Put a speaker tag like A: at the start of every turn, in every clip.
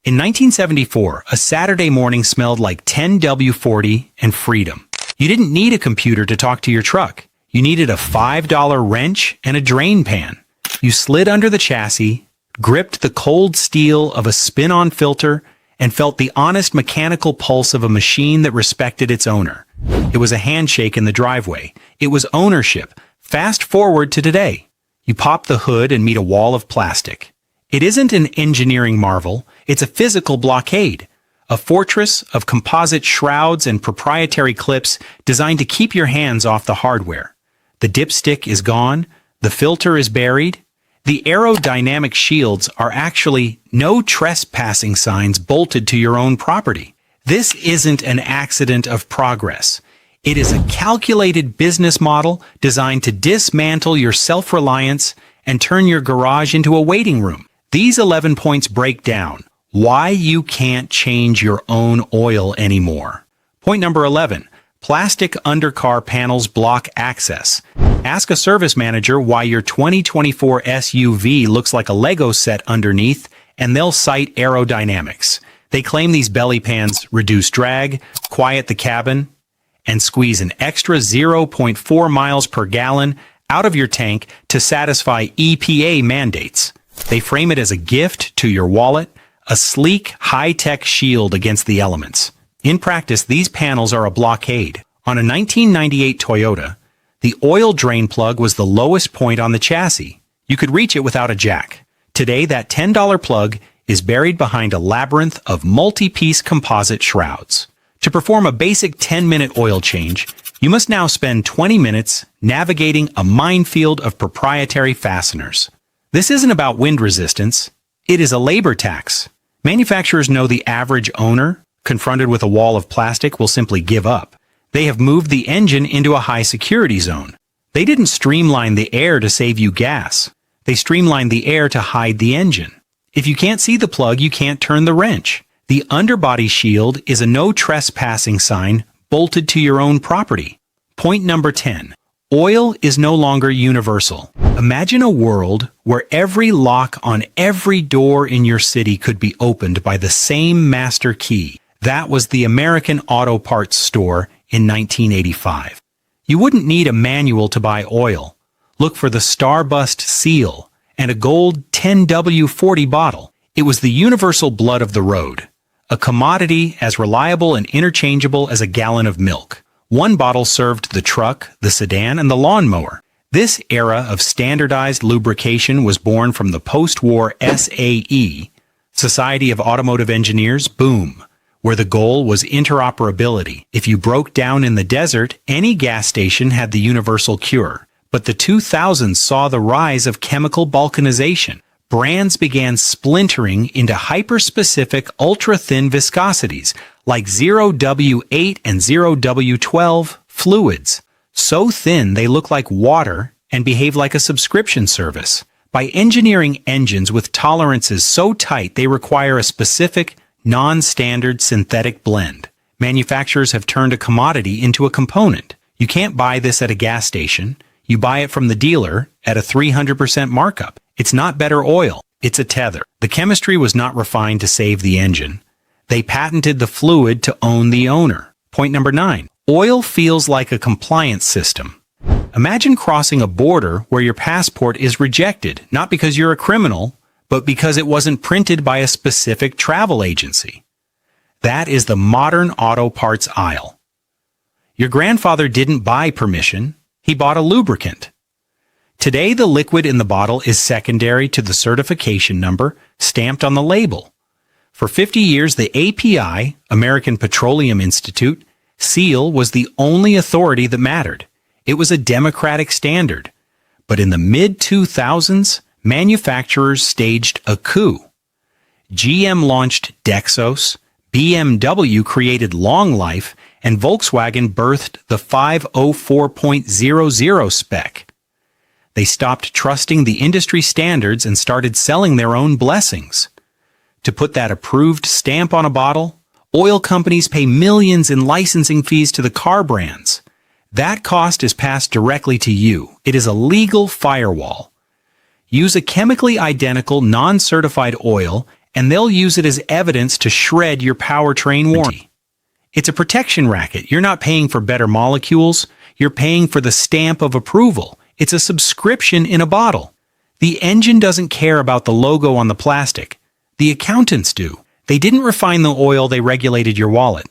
A: In 1974, a Saturday morning smelled like 10W40 and freedom. You didn't need a computer to talk to your truck. You needed a $5 wrench and a drain pan. You slid under the chassis, gripped the cold steel of a spin-on filter, and felt the honest mechanical pulse of a machine that respected its owner. It was a handshake in the driveway. It was ownership. Fast forward to today. You pop the hood and meet a wall of plastic. It isn't an engineering marvel, it's a physical blockade. A fortress of composite shrouds and proprietary clips designed to keep your hands off the hardware. The dipstick is gone, the filter is buried. The aerodynamic shields are actually no trespassing signs bolted to your own property. This isn't an accident of progress. It is a calculated business model designed to dismantle your self-reliance and turn your garage into a waiting room. These 11 points break down why you can't change your own oil anymore. Point number 11. Plastic undercar panels block access. Ask a service manager why your 2024 SUV looks like a Lego set underneath, and they'll cite aerodynamics. They claim these belly pans reduce drag, quiet the cabin, and squeeze an extra 0.4 miles per gallon out of your tank to satisfy EPA mandates. They frame it as a gift to your wallet, a sleek, high-tech shield against the elements. In practice, these panels are a blockade. On a 1998 Toyota, the oil drain plug was the lowest point on the chassis. You could reach it without a jack. Today, that $10 plug is buried behind a labyrinth of multi-piece composite shrouds. To perform a basic 10-minute oil change, you must now spend 20 minutes navigating a minefield of proprietary fasteners. This isn't about wind resistance. It is a labor tax. Manufacturers know the average owner, confronted with a wall of plastic, will simply give up. They have moved the engine into a high-security zone. They didn't streamline the air to save you gas. They streamlined the air to hide the engine. If you can't see the plug, you can't turn the wrench. The underbody shield is a no trespassing sign bolted to your own property. Point number 10. Oil is no longer universal. Imagine a world where every lock on every door in your city could be opened by the same master key. That was the American Auto Parts store in 1985. You wouldn't need a manual to buy oil. Look for the Starburst seal and a gold 10W40 bottle. It was the universal blood of the road, a commodity as reliable and interchangeable as a gallon of milk. One bottle served the truck, the sedan, and the lawnmower. This era of standardized lubrication was born from the post-war SAE, Society of Automotive Engineers, boom, where the goal was interoperability. If you broke down in the desert, any gas station had the universal cure. But the 2000s saw the rise of chemical balkanization. Brands began splintering into hyper-specific, ultra-thin viscosities, like 0W8 and 0W12 fluids. So thin they look like water and behave like a subscription service. By engineering engines with tolerances so tight they require a specific, non-standard synthetic blend, manufacturers have turned a commodity into a component. You can't buy this at a gas station. You buy it from the dealer at a 300% markup. It's not better oil, it's a tether. The chemistry was not refined to save the engine. They patented the fluid to own the owner. Point number 9. Oil feels like a compliance system. Imagine crossing a border where your passport is rejected, not because you're a criminal, but because it wasn't printed by a specific travel agency. That is the modern auto parts aisle. Your grandfather didn't buy permission, he bought a lubricant. Today, the liquid in the bottle is secondary to the certification number stamped on the label. For 50 years, the API, American Petroleum Institute, seal was the only authority that mattered. It was a democratic standard. But in the mid-2000s, manufacturers staged a coup. GM launched Dexos, BMW created Long Life, and Volkswagen birthed the 504.00 spec. They stopped trusting the industry standards and started selling their own blessings. To put that approved stamp on a bottle, oil companies pay millions in licensing fees to the car brands. That cost is passed directly to you. It is a legal firewall. Use a chemically identical, non-certified oil and they'll use it as evidence to shred your powertrain warranty. It's a protection racket. You're not paying for better molecules. You're paying for the stamp of approval. It's a subscription in a bottle. The engine doesn't care about the logo on the plastic. The accountants do. They didn't refine the oil, they regulated your wallet.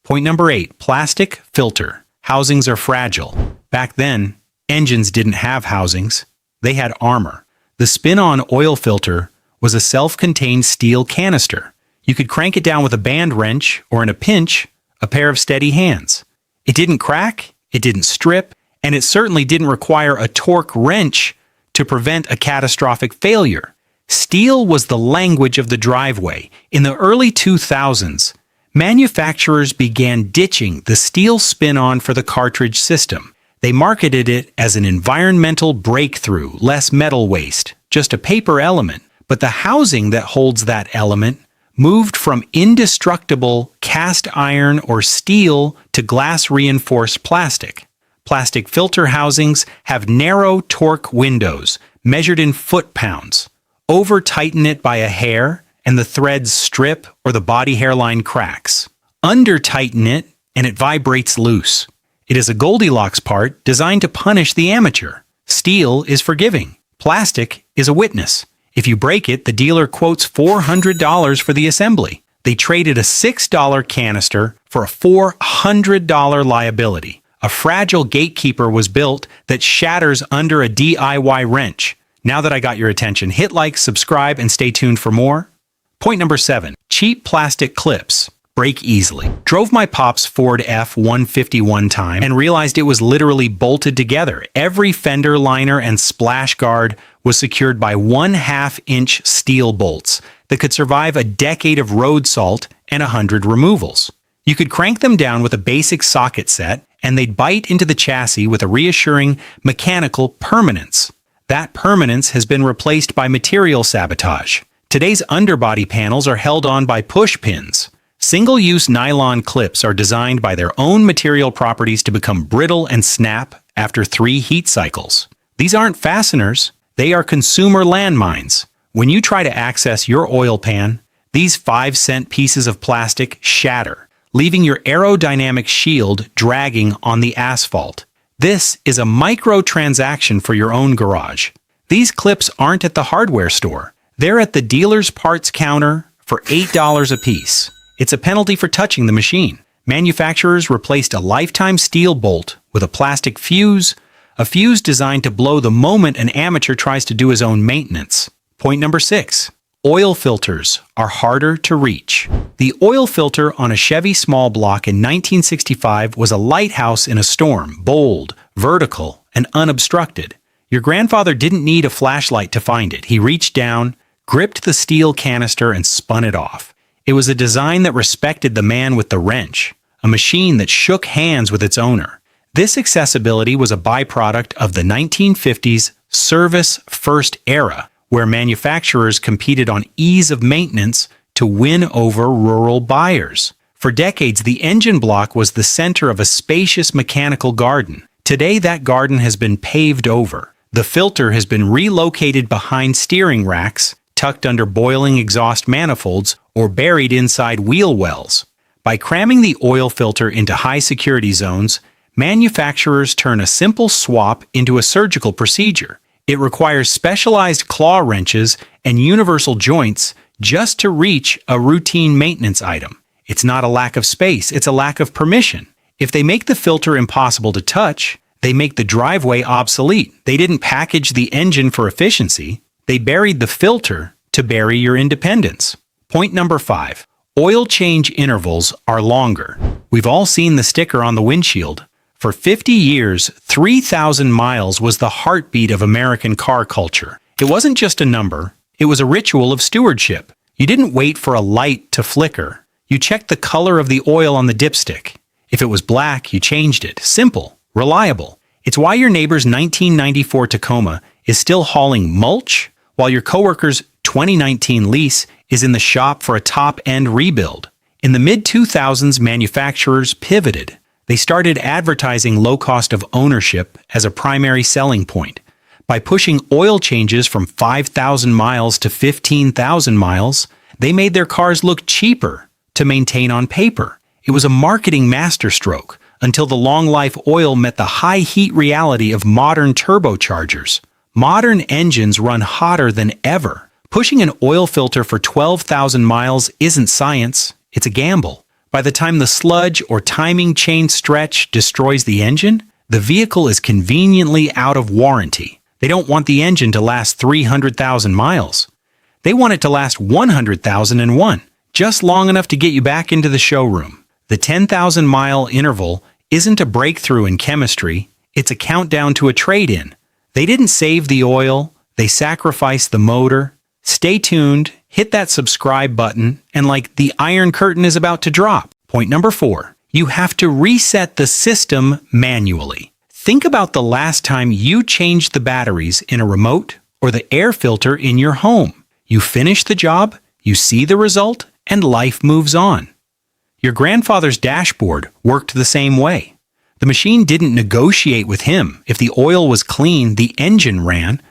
A: Point number 8, plastic filter. Housings are fragile. Back then, engines didn't have housings. They had armor. The spin-on oil filter was a self-contained steel canister. You could crank it down with a band wrench, or in a pinch, a pair of steady hands. It didn't crack, it didn't strip, and it certainly didn't require a torque wrench to prevent a catastrophic failure. Steel was the language of the driveway. In the early 2000s, manufacturers began ditching the steel spin-on for the cartridge system. They marketed it as an environmental breakthrough, less metal waste, just a paper element. But the housing that holds that element moved from indestructible cast iron or steel to glass-reinforced plastic. Plastic filter housings have narrow torque windows measured in foot-pounds. Over-tighten it by a hair, and the threads strip or the body hairline cracks. Under-tighten it, and it vibrates loose. It is a Goldilocks part designed to punish the amateur. Steel is forgiving. Plastic is a witness. If you break it, the dealer quotes $400 for the assembly. They traded a $6 canister for a $400 liability. A fragile gatekeeper was built that shatters under a DIY wrench. Now that I got your attention, hit like, subscribe, and stay tuned for more. Point number 7. Cheap plastic clips break easily. Drove my pop's Ford F-150 one time and realized it was literally bolted together. Every fender liner and splash guard was secured by 1/2-inch steel bolts that could survive a decade of road salt and 100 removals. You could crank them down with a basic socket set, and they'd bite into the chassis with a reassuring mechanical permanence. That permanence has been replaced by material sabotage. Today's underbody panels are held on by push pins. Single-use nylon clips are designed by their own material properties to become brittle and snap after 3 heat cycles. These aren't fasteners, they are consumer landmines. When you try to access your oil pan, these 5-cent pieces of plastic shatter, leaving your aerodynamic shield dragging on the asphalt. This is a microtransaction for your own garage. These clips aren't at the hardware store. They're at the dealer's parts counter for $8 a piece. It's a penalty for touching the machine. Manufacturers replaced a lifetime steel bolt with a plastic fuse, a fuse designed to blow the moment an amateur tries to do his own maintenance. Point number 6. Oil filters are harder to reach. The oil filter on a Chevy small block in 1965 was a lighthouse in a storm, bold, vertical, and unobstructed. Your grandfather didn't need a flashlight to find it. He reached down, gripped the steel canister, and spun it off. It was a design that respected the man with the wrench, a machine that shook hands with its owner. This accessibility was a byproduct of the 1950s service-first era, where manufacturers competed on ease of maintenance to win over rural buyers. For decades, the engine block was the center of a spacious mechanical garden. Today, that garden has been paved over. The filter has been relocated behind steering racks, tucked under boiling exhaust manifolds, or buried inside wheel wells. By cramming the oil filter into high-security zones, manufacturers turn a simple swap into a surgical procedure. It requires specialized claw wrenches and universal joints just to reach a routine maintenance item. It's not a lack of space, it's a lack of permission. If they make the filter impossible to touch, they make the driveway obsolete. They didn't package the engine for efficiency. They buried the filter to bury your independence. Point number 5. Oil change intervals are longer. We've all seen the sticker on the windshield. For 50 years, 3,000 miles was the heartbeat of American car culture. It wasn't just a number, it was a ritual of stewardship. You didn't wait for a light to flicker. You checked the color of the oil on the dipstick. If it was black, you changed it. Simple, reliable. It's why your neighbor's 1994 Tacoma is still hauling mulch, while your coworker's 2019 lease is in the shop for a top-end rebuild. In the mid-2000s, manufacturers pivoted. They started advertising low cost of ownership as a primary selling point. By pushing oil changes from 5,000 miles to 15,000 miles, They made their cars look cheaper to maintain on paper. It was a marketing masterstroke until the long-life oil met the high-heat reality of modern turbochargers. Modern engines run hotter than ever. Pushing an oil filter for 12,000 miles isn't science, it's a gamble. By the time the sludge or timing chain stretch destroys the engine, the vehicle is conveniently out of warranty. They don't want the engine to last 300,000 miles. They want it to last 100,001, just long enough to get you back into the showroom. The 10,000-mile interval isn't a breakthrough in chemistry, it's a countdown to a trade-in. They didn't save the oil, they sacrificed the motor. Stay tuned, hit that subscribe button, and like the Iron Curtain is about to drop. Point number 4. You have to reset the system manually. Think about the last time you changed the batteries in a remote or the air filter in your home. You finish the job, you see the result, and life moves on. Your grandfather's dashboard worked the same way. The machine didn't negotiate with him. If the oil was clean, the engine ran.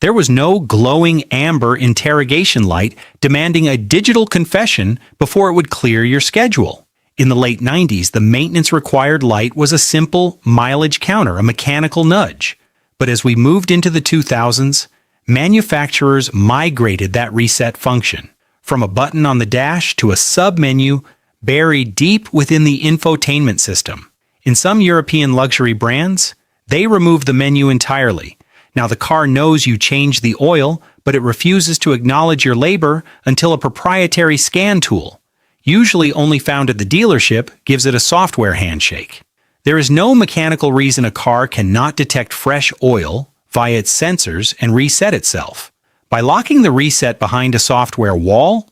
A: There was no glowing amber interrogation light demanding a digital confession before it would clear your schedule. In the late 90s, the maintenance-required light was a simple mileage counter, a mechanical nudge. But as we moved into the 2000s, manufacturers migrated that reset function from a button on the dash to a sub-menu buried deep within the infotainment system. In some European luxury brands, they remove the menu entirely. Now the car knows you changed the oil, but it refuses to acknowledge your labor until a proprietary scan tool, usually only found at the dealership, gives it a software handshake. There is no mechanical reason a car cannot detect fresh oil via its sensors and reset itself. By locking the reset behind a software wall,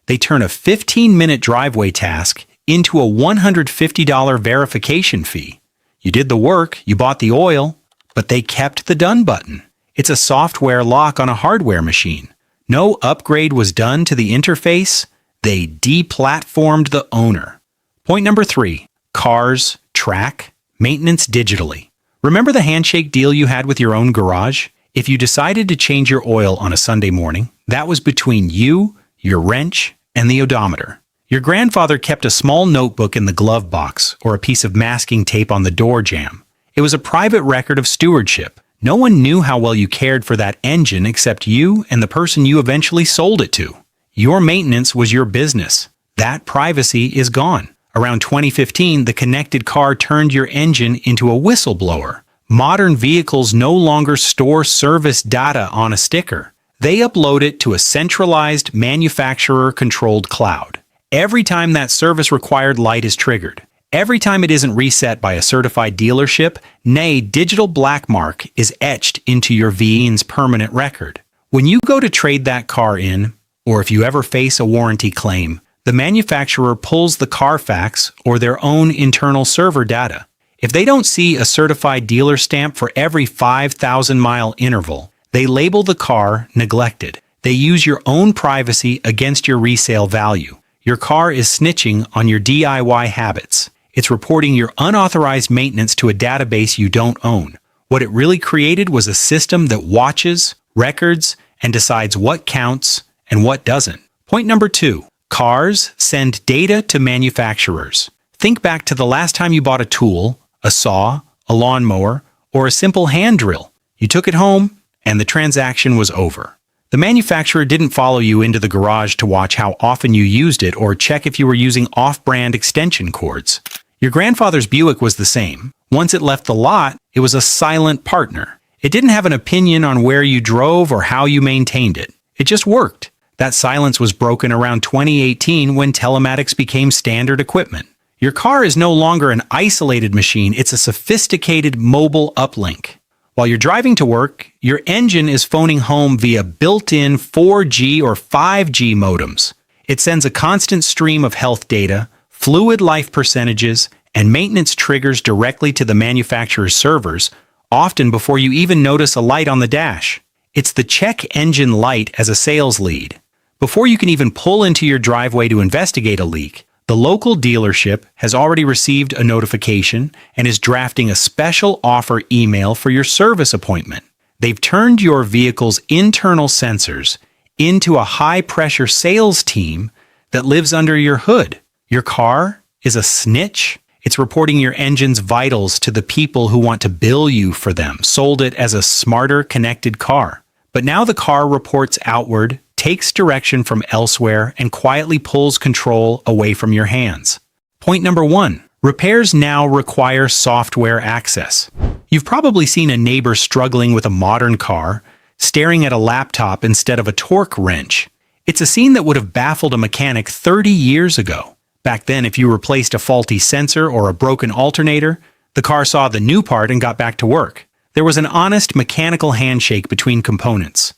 A: they turn a 15-minute driveway task into a $150 verification fee. You did the work, you bought the oil, but they kept the done button. It's a software lock on a hardware machine. No upgrade was done to the interface. They deplatformed the owner. Point number 3. Cars track maintenance digitally. Remember the handshake deal you had with your own garage? If you decided to change your oil on a Sunday morning, that was between you, your wrench, and the odometer. Your grandfather kept a small notebook in the glove box or a piece of masking tape on the door jamb. It was a private record of stewardship. No one knew how well you cared for that engine except you and the person you eventually sold it to. Your maintenance was your business. That privacy is gone. Around 2015, the connected car turned your engine into a whistleblower. Modern vehicles no longer store service data on a sticker. They upload it to a centralized, manufacturer-controlled cloud. Every time that service-required light is triggered, every time it isn't reset by a certified dealership, nay, digital black mark is etched into your VIN's permanent record. When you go to trade that car in, or if you ever face a warranty claim, the manufacturer pulls the Carfax or their own internal server data. If they don't see a certified dealer stamp for every 5,000-mile interval, they label the car neglected. They use your own privacy against your resale value. Your car is snitching on your DIY habits. It's reporting your unauthorized maintenance to a database you don't own. What it really created was a system that watches, records, and decides what counts and what doesn't. Point number 2. Cars send data to manufacturers. Think back to the last time you bought a tool, a saw, a lawnmower, or a simple hand drill. You took it home, and the transaction was over. The manufacturer didn't follow you into the garage to watch how often you used it or check if you were using off-brand extension cords. Your grandfather's Buick was the same. Once it left the lot, it was a silent partner. It didn't have an opinion on where you drove or how you maintained it. It just worked. That silence was broken around 2018 when telematics became standard equipment. Your car is no longer an isolated machine, it's a sophisticated mobile uplink. While you're driving to work, your engine is phoning home via built-in 4G or 5G modems. It sends a constant stream of health data, fluid life percentages, and maintenance triggers directly to the manufacturer's servers, often before you even notice a light on the dash. It's the check engine light as a sales lead. Before you can even pull into your driveway to investigate a leak, the local dealership has already received a notification and is drafting a special offer email for your service appointment. They've turned your vehicle's internal sensors, into a high-pressure sales team that lives under your hood. Your car is a snitch. It's reporting your engine's vitals to the people who want to bill you for them, sold it as a smarter, connected car. But now the car reports outward, takes direction from elsewhere, and quietly pulls control away from your hands. Point number 1. Repairs now require software access. You've probably seen a neighbor struggling with a modern car, staring at a laptop instead of a torque wrench. It's a scene that would have baffled a mechanic 30 years ago. Back then, if you replaced a faulty sensor or a broken alternator, the car saw the new part and got back to work. There was an honest mechanical handshake between components.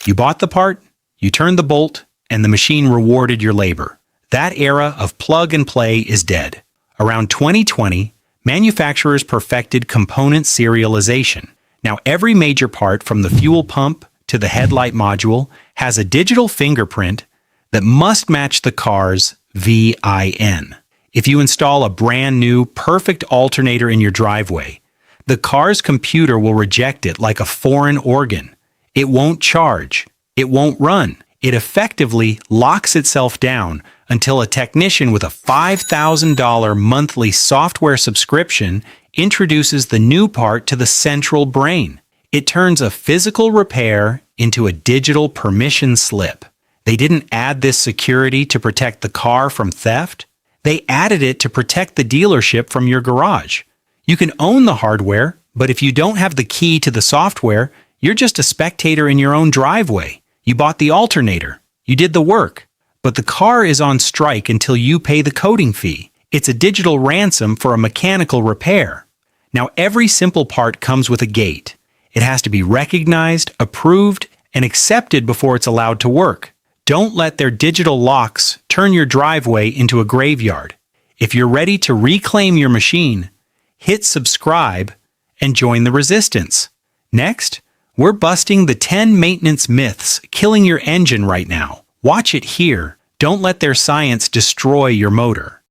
A: You bought the part, you turned the bolt, and the machine rewarded your labor. That era of plug and play is dead. Around 2020, manufacturers perfected component serialization. Now every major part from the fuel pump to the headlight module has a digital fingerprint that must match the car's VIN. If you install a brand new, perfect alternator in your driveway, the car's computer will reject it like a foreign organ. It won't charge. It won't run. It effectively locks itself down until a technician with a $5,000 monthly software subscription introduces the new part to the central brain. It turns a physical repair into a digital permission slip. They didn't add this security to protect the car from theft. They added it to protect the dealership from your garage. You can own the hardware, but if you don't have the key to the software, you're just a spectator in your own driveway. You bought the alternator. You did the work. But the car is on strike until you pay the coding fee. It's a digital ransom for a mechanical repair. Now, every simple part comes with a gate. It has to be recognized, approved, and accepted before it's allowed to work. Don't let their digital locks turn your driveway into a graveyard. If you're ready to reclaim your machine, hit subscribe and join the resistance. Next, we're busting the 10 maintenance myths killing your engine right now. Watch it here. Don't let their science destroy your motor.